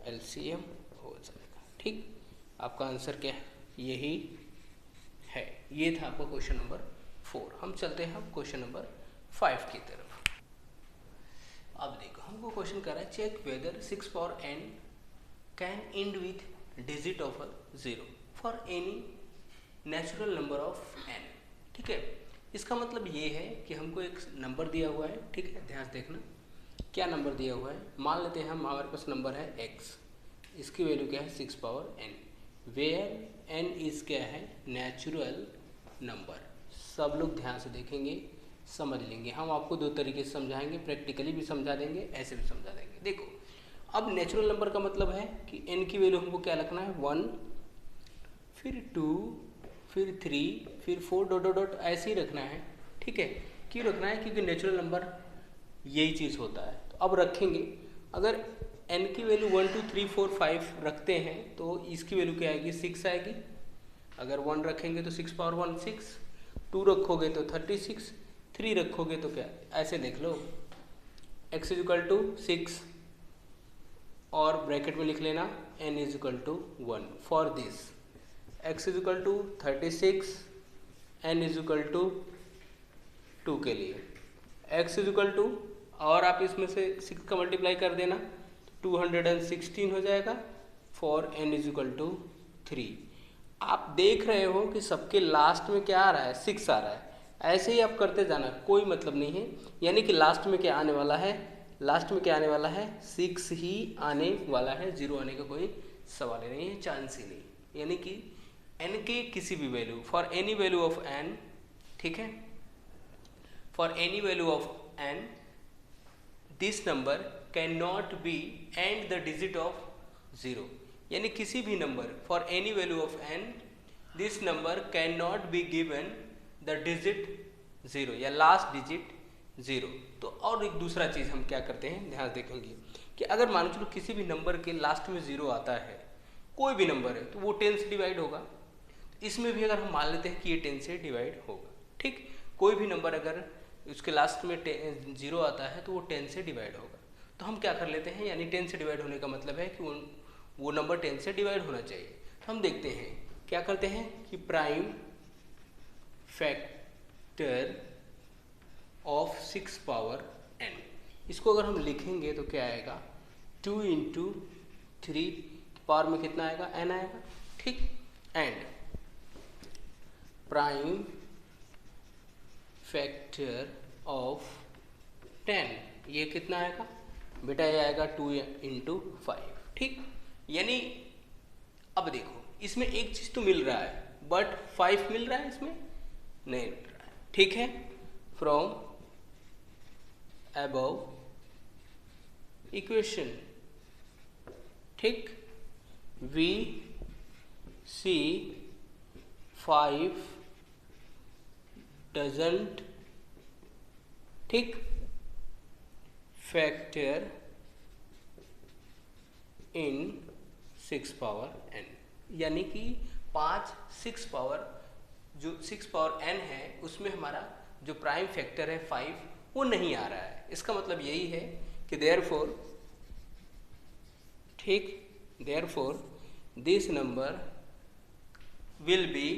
LCM हो जाएगा। ठीक, आपका आंसर क्या है, यही है। ये था आपका क्वेश्चन नंबर 4। हम चलते हैं क्वेश्चन नंबर 5 की तरफ। अब देखो हमको क्वेश्चन कर रहा है, check whether 6 power n can end with digit of 0 for any natural number of n। ठीक है, इसका मतलब ये है कि हमको एक नंबर दिया हुआ है। ठीक है, ध्यान से देखना क्या नंबर दिया हुआ है। मान लेते हैं हम, हमारे पास नंबर है x, इसकी वैल्यू क्या है 6 power n, where n is क्या है, नेचुरल नंबर। सब लोग ध्यान से देखेंगे, समझ लेंगे। हम आपको दो तरीके से समझाएंगे, प्रैक्टिकली भी समझा देंगे, ऐसे भी समझा देंगे। देखो अब नेचुरल नंबर का मतलब है कि n की वैल्यू हमको क्या रखना है, 1, फिर 2, फिर 3, फिर 4 डॉट डॉट डॉट ऐसे ही रखना है। ठीक है, क्यों रखना है, क्योंकि नेचुरल नंबर यही चीज़ होता है। तो अब रखेंगे, अगर n की वैल्यू 1 2 3 4 5 रखते हैं तो इसकी वैल्यू क्या आएगी, 6 आएगी। अगर 1 रखेंगे तो 6 power 1 6, 2 रखोगे तो 36, 3 रखोगे तो क्या, ऐसे देख लो x इज इक्वल टू 6 और ब्रैकेट में लिख लेना n is equal to 1 for this, x is equal to 36, n is equal to 2 के लिए, x इज इक्वल टू, और आप इसमें से 6 का मल्टीप्लाई कर देना तो 216 हो जाएगा, for n is equal to 3। आप देख रहे हो कि सबके लास्ट में क्या आ रहा है, 6 आ रहा है। ऐसे ही आप करते जाना, कोई मतलब नहीं है। यानी कि लास्ट में क्या आने वाला है, लास्ट में क्या आने वाला है, 6 ही आने वाला है, 0 आने का कोई सवाल ही नहीं है, चांस ही नहीं। यानी कि n के किसी भी value, for any value of n, ठीक है, for any value of n this number can not be and the digit of 0। यानी किसी भी number, for any value of n this number can not be given the digit 0 या last digit 0। तो और एक दूसरा चीज़ हम क्या करते हैं, ध्यान देखेंगे कि अगर मान चलो किसी भी नंबर के लास्ट में 0 आता है, कोई भी नंबर है, तो वो 10 से डिवाइड होगा। इसमें भी अगर हम मान लेते हैं कि ये 10 से डिवाइड होगा। ठीक, कोई भी नंबर अगर उसके लास्ट में 0 आता है तो वो 10 से डिवाइड होगा। तो हम क्या कर लेते हैं, यानी 10 से डिवाइड होने का मतलब है कि वो नंबर 10 से डिवाइड होना चाहिए। तो हम देखते हैं क्या करते हैं कि prime factor of 6 power n, इसको अगर हम लिखेंगे तो क्या आएगा, 2 × 3 पावर में कितना आएगा, n आएगा। ठीक, एंड प्राइम फैक्टर ऑफ 10, ये कितना आएगा बेटा, ये आएगा 2 × 5। ठीक, यानी अब देखो इसमें एक चीज़ तो मिल रहा है, बट 5 मिल रहा है, इसमें नहीं मिल रहा है। ठीक है, फ्रॉम अबव इक्वेशन, ठीक, वी सी 5 डजंट, ठीक, फैक्टर इन 6 power n। यानी कि 5 6 power, जो 6 power n है उसमें हमारा जो प्राइम फैक्टर है 5 वो नहीं आ रहा है। इसका मतलब यही है कि देयरफॉर, ठीक, therefore this number will be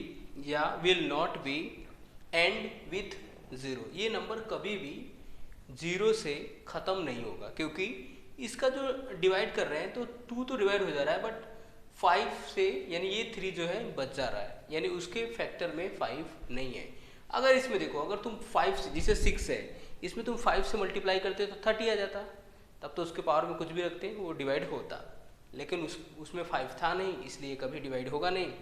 या will not be end with 0। ये नंबर कभी भी 0 से ख़त्म नहीं होगा, क्योंकि इसका जो डिवाइड कर रहे हैं तो 2 तो डिवाइड हो जा रहा है, बट 5 से, यानी ये 3 जो है बच जा रहा है, यानी उसके फैक्टर में 5 नहीं है। अगर इसमें देखो, अगर तुम 5 से, जिसे 6 है, इसमें तुम 5 से मल्टीप्लाई करते तो 30 आ जाता, तब तो उसके पावर में कुछ भी रखते वो डिवाइड होता, लेकिन उसमें 5 था नहीं, इसलिए कभी डिवाइड होगा नहीं,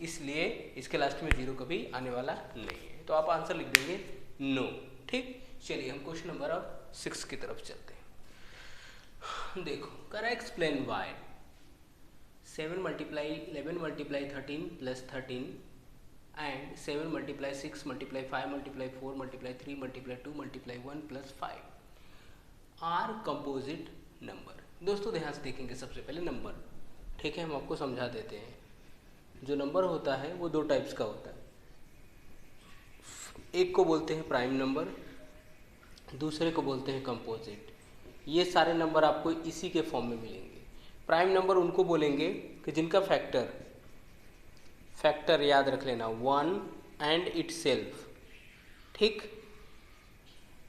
इसलिए इसके लास्ट में 0 कभी आने वाला नहीं है। तो आप आंसर लिख देंगे नो। ठीक, चलिए हम क्वेश्चन नंबर अब 6 की तरफ चलते हैं। देखो, कर explain why 7 multiply 11 multiply 13 plus 13 and 7 multiply 6 multiply 5 multiply 4 multiply 3 multiply 2 multiply 1 plus 5 are composite number. दोस्तों ध्यान से देखेंगे, सबसे पहले नंबर, ठीक है, हम आपको समझा देते हैं। जो नंबर होता है वो 2 टाइप्स का होता है, एक को बोलते हैं प्राइम नंबर, दूसरे को बोलते हैं कंपोजिट। ये सारे नंबर आपको इसी के फॉर्म में मिलेंगे। प्राइम नंबर उनको बोलेंगे कि जिनका फैक्टर याद रख लेना 1 एंड इटसेल्फ। ठीक,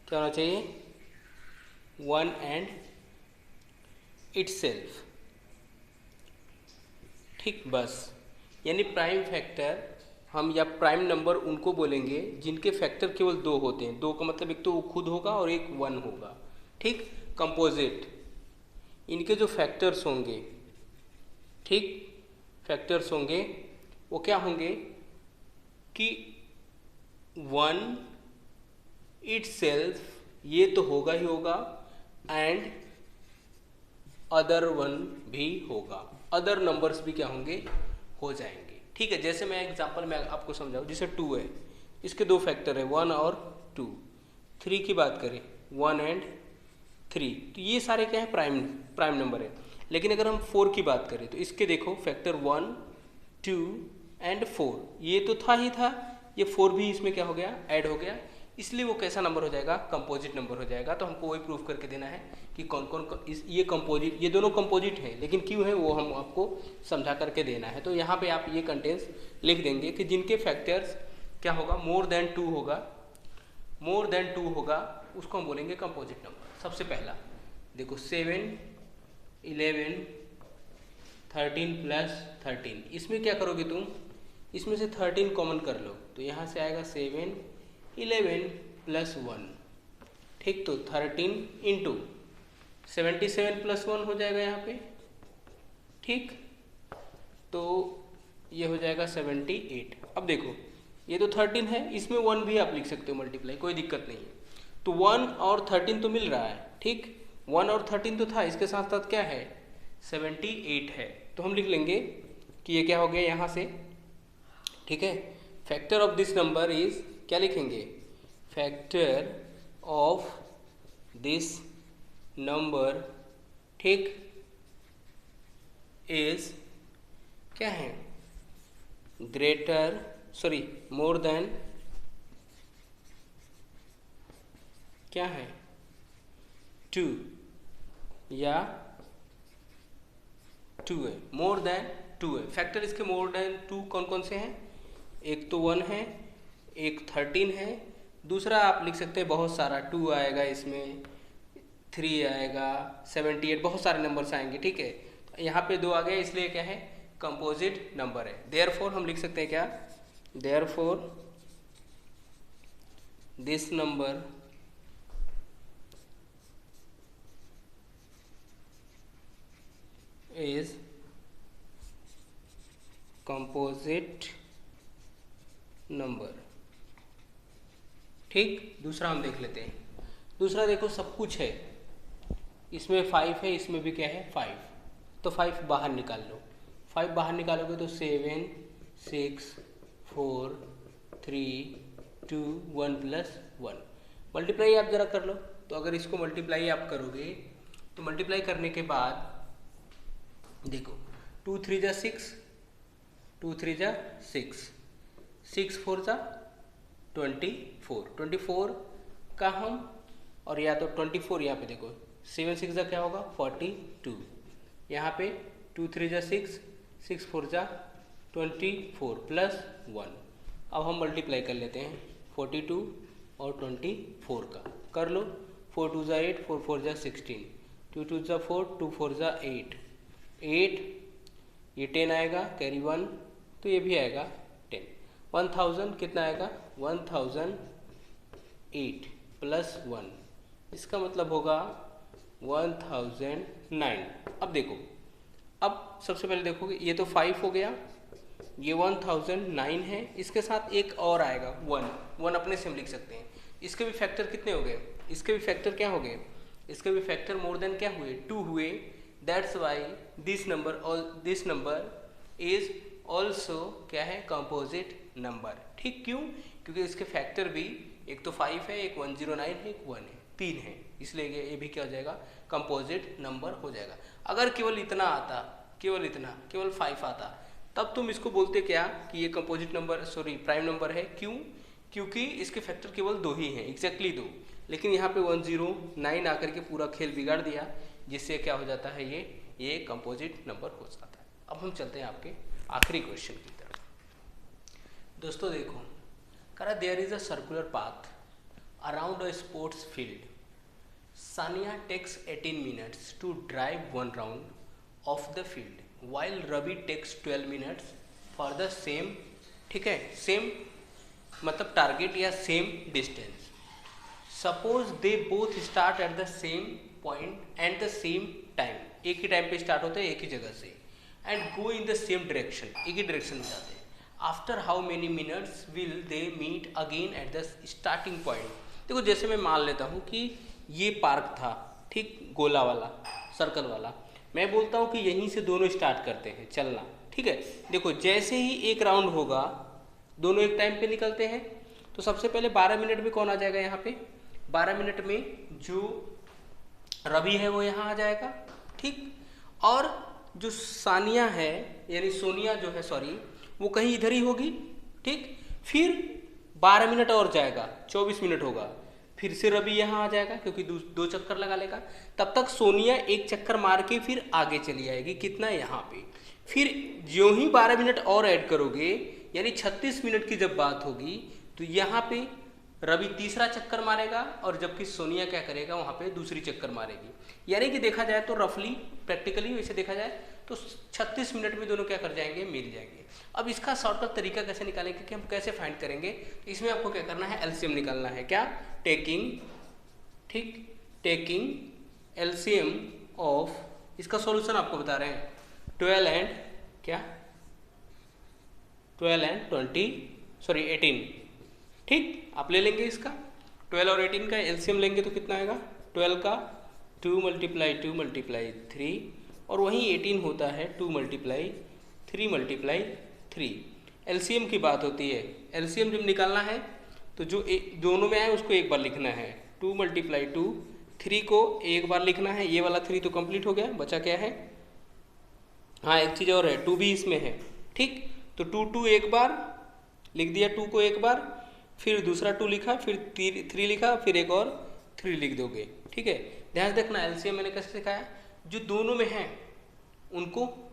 क्या होना चाहिए? 1 एंड इटसेल्फ। ठीक, बस, यानी प्राइम फैक्टर हम या प्राइम नंबर उनको बोलेंगे जिनके फैक्टर केवल 2 होते हैं। 2 का मतलब एक तो वो खुद होगा और एक 1 होगा। ठीक, कंपोजिट, इनके जो फैक्टर्स होंगे, ठीक, फैक्टर्स होंगे वो क्या होंगे कि 1 इटसेल्फ, ये तो होगा ही होगा, एंड अदर 1 भी होगा, अदर नंबर्स भी क्या होंगे, हो जाएंगे। ठीक है, जैसे मैं एग्जांपल में आपको समझाऊं, जैसे 2 है, इसके 2 फैक्टर है 1 और 2। 3 की बात करें 1 एंड 3, तो ये सारे क्या है, प्राइम नंबर है। लेकिन अगर हम 4 की बात करें तो इसके देखो फैक्टर 1 2 एंड 4, ये तो था ही था, ये 4 भी इसमें क्या हो गया, ऐड हो गया, इसलिए वो कैसा नंबर हो जाएगा, कंपोजिट नंबर हो जाएगा। तो हमको वही प्रूफ करके देना है कि कौन कौन ये कंपोजिट, ये दोनों कंपोजिट हैं, लेकिन क्यों है वो हम आपको समझा करके देना है। तो यहाँ पे आप ये कंटेंट्स लिख देंगे कि जिनके फैक्टर्स क्या होगा, मोर देन 2 होगा, मोर देन 2 होगा, उसको हम बोलेंगे कंपोजिट नंबर। सबसे पहला देखो 7 11 13 प्लस 13, इसमें क्या करोगे तुम, इसमें से 13 कॉमन कर लो, तो यहाँ से आएगा 7 11 प्लस 1। ठीक, तो 13 इंटू 77 प्लस 1 हो जाएगा यहाँ पे। ठीक, तो ये हो जाएगा 78। अब देखो ये तो 13 है, इसमें 1 भी आप लिख सकते हो मल्टीप्लाई, कोई दिक्कत नहीं है। तो 1 और 13 तो मिल रहा है, ठीक, 1 और 13 तो था, इसके साथ साथ क्या है, 78 है, तो हम लिख लेंगे कि ये क्या हो गया यहाँ से। ठीक है, factor of this number is, क्या लिखेंगे, फैक्टर ऑफ दिस नंबर, ठीक, इज क्या है, ग्रेटर, सॉरी, मोर देन, क्या है, 2, या 2 है, मोर देन 2 है। फैक्टर इसके मोर देन 2 कौन कौन से हैं, एक तो 1 है, एक 13 है, दूसरा आप लिख सकते हैं बहुत सारा, 2 आएगा इसमें, 3 आएगा, 78, बहुत सारे नंबर्स आएंगे। ठीक है, तो यहाँ पे 2 आ गए, इसलिए क्या है, कंपोजिट नंबर है। देयरफॉर हम लिख सकते हैं क्या, therefore this number is composite number. ठीक, दूसरा हम देख लेते हैं। दूसरा देखो, सब कुछ है, इसमें 5 है, इसमें भी क्या है, 5, तो 5 बाहर निकाल लो। 5 बाहर निकालोगे तो 7 6 4 3 2 1 प्लस 1। मल्टीप्लाई आप जरा कर लो, तो अगर इसको मल्टीप्लाई आप करोगे तो मल्टीप्लाई करने के बाद देखो 2 3 जा 6, 2 3 जा 6, 6 4 जा 24, 24 का हम, और या तो 24 यहाँ पे देखो 7 6 जा क्या होगा, 42, यहाँ पे 2 3 जा 6, 6 4 जा 24 प्लस 1। अब हम मल्टीप्लाई कर लेते हैं 42 और 24 का, कर लो, 4 2 जा 8, 4 4 जा 16, 2 2 जा 4, 2 4 जा 8, 8 ये 10 आएगा, कैरी 1 तो ये भी आएगा 10। 1000 कितना आएगा 1008 प्लस 1, इसका मतलब होगा 1009। अब देखो, अब सबसे पहले देखोगे ये तो 5 हो गया, ये 1009 है, इसके साथ एक और आएगा 1 अपने से हम लिख सकते हैं। इसके भी फैक्टर कितने हो गए, इसके भी फैक्टर क्या हो गए, इसके भी फैक्टर मोर देन क्या हुए 2 हुए। That's why this number is also क्या है कंपोजिट नंबर। ठीक, क्यों, क्योंकि इसके फैक्टर भी एक तो 5 है, एक 109 है, एक 1 है, 3 है, इसलिए ये भी क्या हो जाएगा कंपोजिट नंबर हो जाएगा। अगर केवल इतना आता, केवल 5 आता, तब तुम इसको बोलते क्या कि ये कंपोजिट नंबर प्राइम नंबर है। क्यों, क्योंकि इसके फैक्टर केवल 2 ही हैं, एग्जैक्टली 2। लेकिन यहाँ पे 109 आकर के पूरा खेल बिगाड़ दिया, जिससे क्या हो जाता है ये कंपोजिट नंबर हो जाता है। अब हम चलते हैं आपके आखिरी क्वेश्चन की तरफ। दोस्तों देखो, करा there is a circular path around a sports field. Sania takes 18 minutes to drive 1 round of the field while Ravi takes 12 minutes for the same, ठीक है, सेम मतलब टारगेट या same distance. Suppose they both start at the same point and the same time, एक ही time पे start होते हैं एक ही जगह से, and go in the same direction, एक ही डायरेक्शन में जाते हैं। After how many minutes will they meet again at the starting point. देखो जैसे मैं मान लेता हूँ कि ये पार्क था, ठीक, गोला वाला, सर्कल वाला, मैं बोलता हूँ कि यहीं से दोनों स्टार्ट करते हैं चलना, ठीक है। देखो जैसे ही एक राउंड होगा, दोनों एक टाइम पे निकलते हैं, तो सबसे पहले 12 मिनट में कौन आ जाएगा यहाँ पे, 12 मिनट में जो रवि है वो यहाँ आ जाएगा, ठीक, और जो सानिया है यानी सोनिया जो है वो कहीं इधर ही होगी, ठीक। फिर 12 मिनट और जाएगा, 24 मिनट होगा, फिर से रवि यहाँ आ जाएगा क्योंकि 2 चक्कर लगा लेगा। तब तक सोनिया एक चक्कर मार के फिर आगे चली आएगी, कितना यहाँ पे। फिर जो ही 12 मिनट और ऐड करोगे यानी 36 मिनट की जब बात होगी, तो यहाँ पे रवि तीसरा चक्कर मारेगा और जबकि सोनिया क्या करेगा वहाँ पे दूसरी चक्कर मारेगी। यानी कि देखा जाए तो रफली प्रैक्टिकली वैसे देखा जाए तो 36 मिनट में दोनों क्या कर जाएंगे, मिल जाएंगे। अब इसका शॉर्टकट तरीका कैसे निकालेंगे कि हम कैसे फाइंड करेंगे, इसमें आपको क्या करना है, एलसीएम निकालना है। क्या, टेकिंग, ठीक, टेकिंग एलसीएम ऑफ, इसका सॉल्यूशन आपको बता रहे हैं 12 एंड क्या 12 एंड 18, ठीक। आप ले लेंगे इसका 12 और 18 का एलसीएम लेंगे तो कितना आएगा, 12 का 2 × 3 और वहीं 18 होता है 2 × 3 एलसीएम की बात होती है। एलसीएम जब निकालना है तो जो दोनों में आए उसको एक बार लिखना है, 2 × 2, 3 को एक बार लिखना है। ये वाला 3 तो कंप्लीट हो गया, बचा क्या है, हाँ एक चीज़ और है, 2 भी इसमें है, ठीक। तो 2 एक बार लिख दिया, 2 को एक बार, फिर दूसरा 2 लिखा, फिर 3 लिखा, फिर एक और 3 लिख दोगे, ठीक है। ध्यान रखना एलसीएम मैंने कैसे सिखाया, जो दोनों में हैं उनको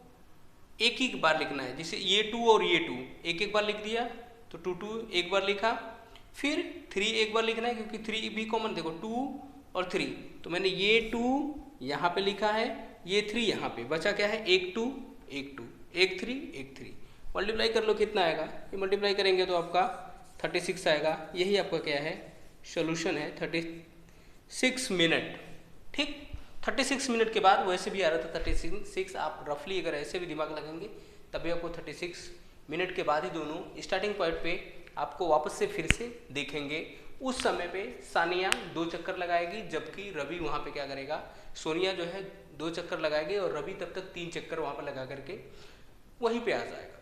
एक ही बार लिखना है। जैसे ये 2 और ये 2 एक बार लिख दिया तो 2 एक बार लिखा, फिर 3 एक बार लिखना है क्योंकि 3 भी कॉमन, देखो 2 और 3, तो मैंने ये 2 यहाँ पे लिखा है, ये 3 यहाँ पे, बचा क्या है, एक 2 एक 2, एक 3 मल्टीप्लाई कर लो कितना आएगा, ये मल्टीप्लाई करेंगे तो आपका 36 आएगा। यही आपका क्या है, सोल्यूशन है 36 मिनट, ठीक। 36 मिनट के बाद वैसे भी आ रहा था 36, आप रफली अगर ऐसे भी दिमाग लगाएंगे तभी आपको 36 मिनट के बाद ही दोनों स्टार्टिंग पॉइंट पे आपको वापस से फिर से देखेंगे। उस समय पे सानिया 2 चक्कर लगाएगी, जबकि रवि वहाँ पे क्या करेगा, सोनिया जो है 2 चक्कर लगाएगी और रवि तब तक 3 चक्कर वहाँ पर लगा करके वहीं पे आ जाएगा।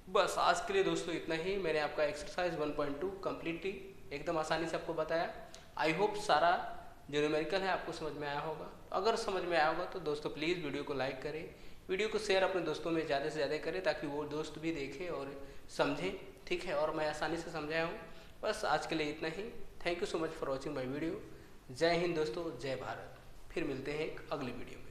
बस आज के लिए दोस्तों इतना ही। मैंने आपका एक्सरसाइज 1.2 कम्प्लीटली एकदम आसानी से आपको बताया। आई होप सारा जो न्यूमेरिकल है आपको समझ में आया होगा। अगर समझ में आया होगा तो दोस्तों प्लीज़ वीडियो को लाइक करें, वीडियो को शेयर अपने दोस्तों में ज़्यादा से ज़्यादा करें ताकि वो दोस्त भी देखें और समझें, ठीक है। और मैं आसानी से समझाया हूँ। बस आज के लिए इतना ही। Thank you so much for watching my video. जय हिंद दोस्तों, जय भारत। फिर मिलते हैं एक अगली वीडियो में।